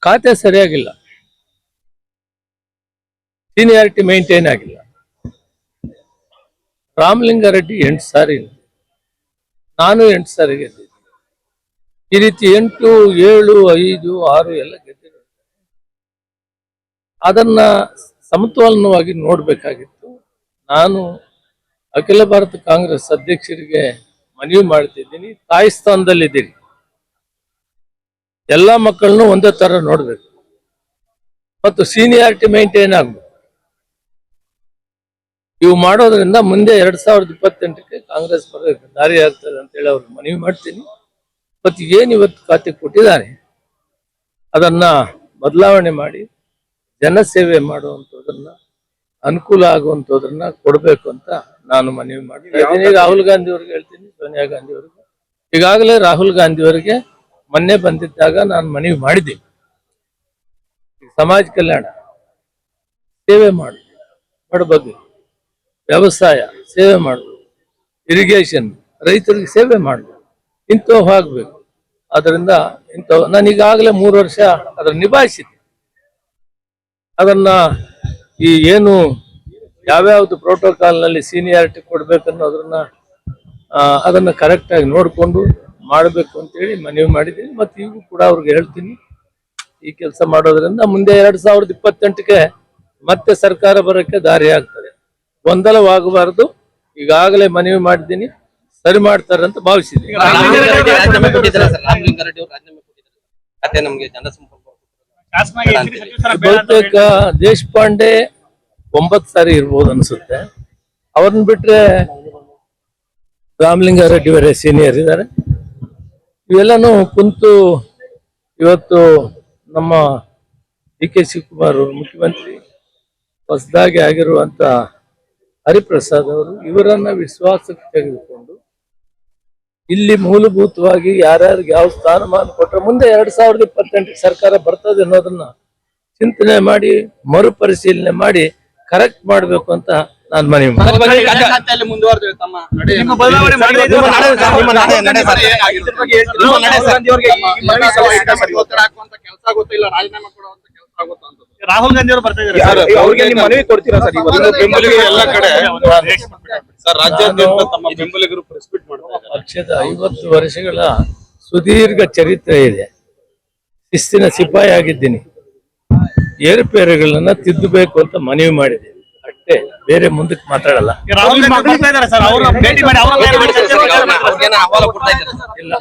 ಖಾತೆ ಸರಿಯಾಗಿಲ್ಲ, seniority maintain ಆಗಿಲ್ಲ. ರಾಮಲಿಂಗಾರೆಡ್ಡಿ 8 ಸಾರಿ, ನಾನು 8 ಸಾರಿ ಗೆದ್ದಿದ್ದೆ. ಈ ರೀತಿ 8, 7, 5, 6 ಎಲ್ಲ ಗೆದ್ದಿರೋ. ಅದನ್ನ ಸಮತೋಲನವಾಗಿ ನೋಡ್ಬೇಕಾಗಿತ್ತು. ನಾನು ಅಖಿಲ ಭಾರತ ಕಾಂಗ್ರೆಸ್ ಅಧ್ಯಕ್ಷರಿಗೆ ಮನವಿ ಮಾಡ್ತಿದ್ದೀನಿ, ತಾಯಿ ಸ್ಥಾನದಲ್ಲಿದ್ದೀರಿ, ಎಲ್ಲ ಮಕ್ಕಳನ್ನು ಒಂದೇ ತರ ನೋಡ್ಬೇಕು ಮತ್ತು ಸೀನಿಯಾರಿಟಿ ಮೇಂಟೈನ್ ಆಗ್ಬೇಕು. ಇವು ಮಾಡೋದ್ರಿಂದ ಮುಂದೆ 2028ಕ್ಕೆ ಕಾಂಗ್ರೆಸ್ ಬರೋದಕ್ಕೆ ದಾರಿ ಆಗ್ತದೆ ಅಂತೇಳಿ ಅವ್ರಿಗೆ ಮನವಿ ಮಾಡ್ತೀನಿ. ಮತ್ತು ಏನು ಇವತ್ತು ಖಾತೆ ಕೊಟ್ಟಿದ್ದಾರೆ ಅದನ್ನ ಬದಲಾವಣೆ ಮಾಡಿ ಜನಸೇವೆ ಮಾಡುವಂಥದ್ದನ್ನ, ಅನುಕೂಲ ಆಗುವಂಥದ್ದನ್ನ ಕೊಡಬೇಕು ಅಂತ ನಾನು ಮನವಿ ಮಾಡ್ತೀನಿ. ರಾಹುಲ್ ಗಾಂಧಿ ಅವ್ರಿಗೆ ಹೇಳ್ತೀನಿ, ಸೋನಿಯಾ ಗಾಂಧಿ ಅವ್ರಿಗೆ. ಈಗಾಗಲೇ ರಾಹುಲ್ ಗಾಂಧಿ ಅವರಿಗೆ ಮೊನ್ನೆ ಬಂದಿದ್ದಾಗ ನಾನು ಮನವಿ ಮಾಡಿದ್ದೀನಿ, ಸಮಾಜ ಕಲ್ಯಾಣ ಸೇವೆ ಮಾಡು, ಬಡಬಗ್ಗರಿಗೆ ವ್ಯವಸಾಯ ಸೇವೆ ಮಾಡಬೇಕು, ಇರಿಗೇಷನ್ ರೈತರಿಗೆ ಸೇವೆ ಮಾಡಬೇಕು, ಇಂಥವು ಆಗಬೇಕು. ಅದರಿಂದ ಇಂಥವು ನಾನು ಈಗಾಗಲೇ 3 ವರ್ಷ ಅದನ್ನು ನಿಭಾಯಿಸಿದ್ದೆ. ಅದನ್ನ ಈ ಏನು ಯಾವ್ಯಾವ್ದು ಪ್ರೋಟೋಕಾಲ್ನಲ್ಲಿ ಸೀನಿಯಾರಿಟಿ ಕೊಡ್ಬೇಕನ್ನೋದನ್ನ ಅದನ್ನ ಕರೆಕ್ಟಾಗಿ ನೋಡಿಕೊಂಡು ಮಾಡಬೇಕು ಅಂತೇಳಿ ಮನವಿ ಮಾಡಿದ್ದೀನಿ. ಮತ್ತು ಈಗೂ ಕೂಡ ಅವ್ರಿಗೆ ಹೇಳ್ತೀನಿ, ಈ ಕೆಲಸ ಮಾಡೋದ್ರಿಂದ ಮುಂದೆ 2028ಕ್ಕೆ ಮತ್ತೆ ಸರ್ಕಾರ ಬರೋಕ್ಕೆ ದಾರಿ ಆಗ್ತದೆ. ಗೊಂದಲವಾಗಬಾರದು. ಈಗಾಗಲೇ ಮನವಿ ಮಾಡಿದ್ದೀನಿ, ಸರಿ ಮಾಡ್ತಾರೆ ಅಂತ ಭಾವಿಸಿದ್ದೀನಿ. ಬಹುತೇಕ ದೇಶಪಾಂಡೆ 9 ಸಾರಿ ಇರ್ಬೋದು ಅನ್ಸುತ್ತೆ. ಅವ್ರನ್ನ ಬಿಟ್ರೆ ರಾಮಲಿಂಗಾರೆಡ್ಡಿ ಅವರೇ ಸೀನಿಯರ್ ಇದ್ದಾರೆ. ಇವೆಲ್ಲನೂ ಕುಂತು ಇವತ್ತು ನಮ್ಮ ಡಿ.ಕೆ. ಶಿವಕುಮಾರ್ ಅವರು ಮುಖ್ಯಮಂತ್ರಿ, ಹೊಸದಾಗಿ ಆಗಿರುವಂತ ಹರಿಪ್ರಸಾದ್ ಅವರು ಇವರನ್ನ ವಿಶ್ವಾಸಕ್ಕೆ ತೆಗೆದುಕೊಂಡು ಇಲ್ಲಿ ಮೂಲಭೂತವಾಗಿ ಯಾರ್ಯಾರಿಗೆ ಯಾವ ಸ್ಥಾನಮಾನ ಕೊಟ್ಟರೆ ಮುಂದೆ 2028 ಸರ್ಕಾರ ಬರ್ತದೆ ಅನ್ನೋದನ್ನ ಚಿಂತನೆ ಮಾಡಿ ಮರುಪರಿಶೀಲನೆ ಮಾಡಿ ಕರೆಕ್ಟ್ ಮಾಡಬೇಕು ಅಂತ ನಾನು ಮನವಿ ರಾಹುಲ್ ಗಾಂಧಿ ಅವರು ಬರ್ತಾ ಇದ್ದಾರೆ, ಮನವಿ ಕೊಡ್ತೀರಾ ಸರ್? ಎಲ್ಲ ಕಡೆ ರಾಜ್ಯಾದ್ಯಂತ ತಮ್ಮ ಬೆಂಬಲಿಗರು ಪ್ರೆಸ್ ಮೀಟ್ ಮಾಡ್ತಾರೆ. ಪಕ್ಷದ 50 ವರ್ಷಗಳ ಸುದೀರ್ಘ ಚರಿತ್ರೆ ಇದೆ. ಶಿಸ್ತಿನ ಸಿಪಾಯಿ ಆಗಿದ್ದೀನಿ. ಏರುಪೇರುಗಳನ್ನ ತಿದ್ದಬೇಕು ಅಂತ ಮನವಿ ಮಾಡಿದ್ದೀನಿ ಅಷ್ಟೇ, ಬೇರೆ ಮುಂದಕ್ಕೆ ಮಾತಾಡಲ್ಲ. ರಾಹುಲ್ ಬರ್ತಾ ಇದ್ದಾರೆ ಸರ್, ಅವರು ಭೇಟಿ ಮಾಡಿ ಇಲ್ಲ.